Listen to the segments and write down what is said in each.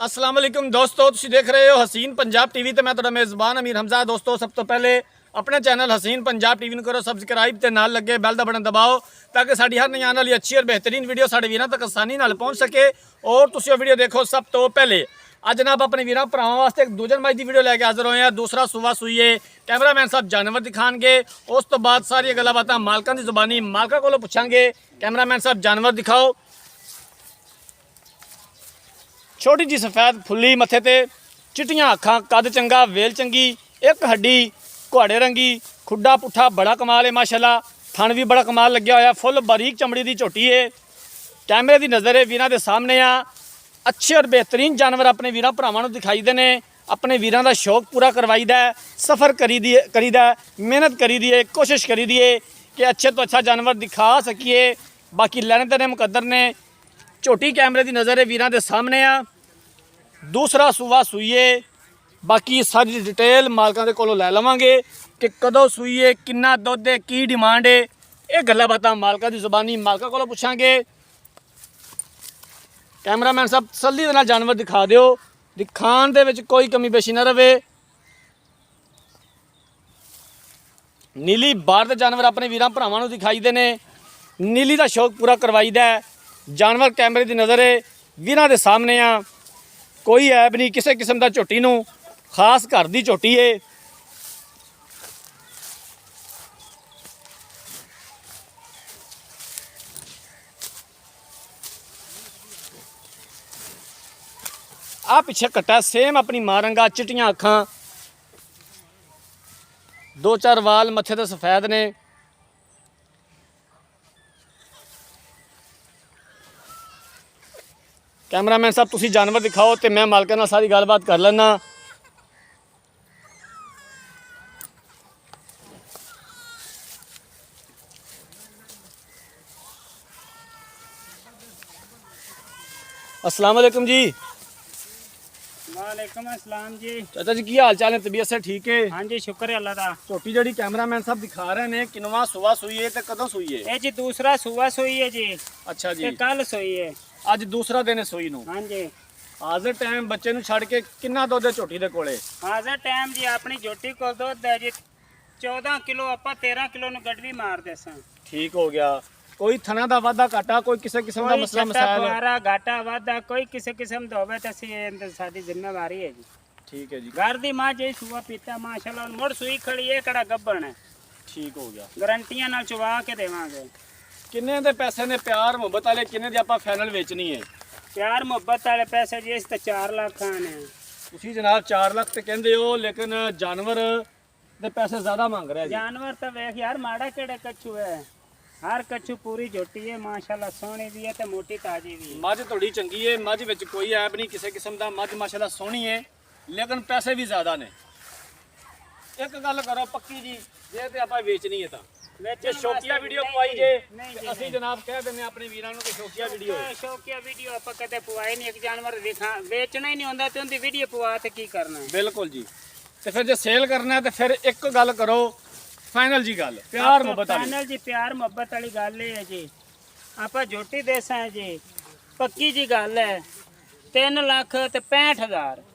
अस्सलाम वालेकुम दोस्तों, तुसीं देख रहे हो हसीन पंजाब टीवी ते मैं तुहाडा मेज़बान अमीर हमजा। दोस्तों सब तो पहले अपने चैनल हसीन पंजाब टीवी नूं करो सबसक्राइब ते नाल लगे बैल दा बटन दबाओ ताकि साडी हर नई आने वाली अच्छी और बेहतरीन वीडियो साडे वीरां तक आसानी नाल पहुंच सके और तुसीं वीडियो देखो सब तो पहले। अज जनाब अपने वीरां भरावां वास्ते एक दूजन माई दी वीडियो लैके हाज़र होए हैं। दूसरा सूआ सूईए कैमरामैन साहब जानवर दिखाणगे, उस तो बाद सारी गल्लां बातां मालकां दी ज़ुबानी मालकां कोलों पुछांगे। कैमरामैन साहब जानवर दिखाओ। छोटी जी सफेद फुल्ली मत्थे ते, चिट्टियां अखां, कद चंगा, वेल चंगी, एक हड्डी, घुआड़े रंगी, खुड्डा पुट्ठा बड़ा कमाल है माशाल्लाह। थन भी बड़ा कमाल लग्या होया, फुल बारीक चमड़ी की झोटी है। कैमरे की नज़र है वीरां दे सामने आ। अच्छे और बेहतरीन जानवर अपने वीरां भरावां नूं दिखाईदे ने। अपने वीरां दा शौक पूरा करवाईदा है, सफ़र करीदा है, मेहनत करीदी है, कोशिश करीदी है कि अच्छे तो अच्छा जानवर दिखा सकीए। बाकी लैने ने मुकद्दर ने। झोटी कैमरे की नज़र है वीरां दे सामने आ। दूसरा सूआ सूईए, बाकी सारी डिटेल मालकां दे कोलों लै लवांगे कि कदों सूईए, किन्ना दुध है, की डिमांड है, ये गल्लां बातां मालकां दी ज़ुबानी मालकां कोलों पुछांगे। कैमरामैन साहब तसल्ली दे नाल जानवर दिखा दिओ, दिखाण दे विच कोई कमी पेशी ना रवे। नीली बार दे जानवर अपने वीरां भरावां नूं दिखाईदे ने। नीली दा शौक पूरा करवाईदा है। जानवर कैमरे की नज़र है वीरां दे सामने आ। कोई ऐब नहीं किसी किस्म का झोटी नूं, खास घर की झोटी है। आ पिछे कट्टा सेम अपनी मां रंगा, चिट्टियां अखां, दो चार वाल मत्थे ते सफेद ने। कैमरामैन साहब तुसी जानवर दिखाओ तो मैं मालकां नाल सारी गलबात कर लैना। अस्सलाम वालेकुम जी। वालेकुम अस्सलाम जी। चाचा जी की हाल चाल है, तबीयत से ठीक है? हाँ जी शुक्र है अल्लाह दा। झोटी जी कैमरामैन साहब दिखा रहे हैं किनवा सूआ सूई है तो कदों सूई है? ये जी दूसरा सूआ सोई है जी। अच्छा जी, कल सोई है। अज दूसरा दिन है सूई नूं। हाँ जी। हाज़र टाइम बच्चे नूं छड़ के किन्ना दुध है झोटी दे कोले? हाज़र टाइम जी अपनी झोटी को दुध है जी 14 किलो, आप 13 किलो न गडवी मार दे सन। ठीक हो गया। कोई थना दा वाधा घाटा, कोई किसी किस्म का मसला मसाइल? फुआरा घाटा वाधा कोई किसी किस्म का होवे तो साडी जिम्मेवारी है जी। ठीक है जी, घर दी मां जी सूआ पीता माशाल्लाह, मुड़ सूई खड़ी है, कड़ा गब्बन है। ठीक हो गया। गारंटियां नाल चुवा के देवांगे। किन्ने दे पैसे ने प्यार मुहब्बत वाले, किन्ने दे आपां फाइनल वेचनी है? प्यार मुहब्बत वाले पैसे जी इस ते 4 लाख आने। तुसी जनाब 4 लाख ते कहंदे हो, लेकिन जानवर दे पैसे ज़्यादा मांग रहे हैं जी। जानवर तो वेख यार माड़ा केड़े कच्छू है, हर कच्छू पूरी झोटी है माशाल्लाह, सोहनी भी है ते मोटी ताजी भी है। मझ थोड़ी चंगी है, मझ विच कोई ऐब नहीं किसी किस्म का। मझ माशाल्लाह सोहनी है लेकिन पैसे भी ज़्यादा ने। एक गल करो पक्की जी, जे ते आपां वेचनी है तां जे शौकिया वीडियो पवाई जे असीं जनाब कह दिंदे अपने वीरां नूं कि शौकिया वीडियो है। शौकिया वीडियो आप कदे पवाई नहीं। एक जानवर दिखा बेचना ही नहीं होंदा ते उनदी वीडियो पवा ते की करना है? बिल्कुल जी। तो फिर जो सेल करना है तो फिर एक गल करो फाइनल जी, गल प्यार मुहब्बत वाली। फाइनल जी प्यार मुहब्बत वाली गल है जी। आप झोटी देसा है जी, पक्की जी गल है। 3 लाख ते 65,000।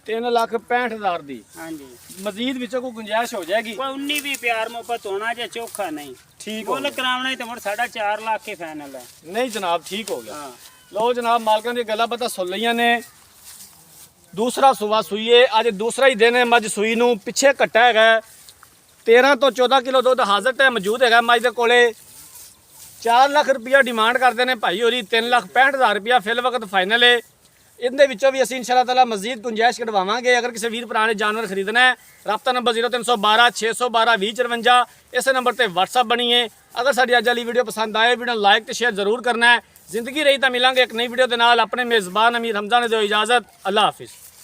3,65,000 दी। हाँ जी। मजीद विचों कोई गुंजाइश हो जाएगी? कोई 19 भी प्यार मुहब्बत होना जे चोखा नहीं। ठीक हो मुल करावना ही तो मुड़ 4.5 लाख के फाइनल है। नहीं जनाब, ठीक हो गया। हाँ। लो जनाब मालकां दी गल्लां बातां सुन लईआं ने। दूसरा सूआ सूईए, अज दूसरा ही दिन है मझ सूई नूं। पिछे कट्टा है 13 तो 14 किलो दुध हाज़र टाइम मौजूद है मझ दे कोले। 4 लाख रुपया डिमांड करते हैं भाई होरी, 3,65,000 रुपया फिल वक्त फाइनल है। इनके विचों भी असीं इंशाअल्लाह ताला मजीद गुंजाइश कढवावांगे। अगर किसी वीर भरा ने जानवर खरीदना है, रब्ता नंबर 0312 612 2054, इस नंबर पर व्हाट्सअप बनी है। अगर साडी अज वाली वीडियो पसंद आए, वीडियो लाइक तो शेयर जरूर करना है। जिंदगी रही तो मिलांगे एक नई वीडियो के नाल। अपने मेज़बान अमीर हमजा ने दो इजाज़त। अल्लाह हाफिज़।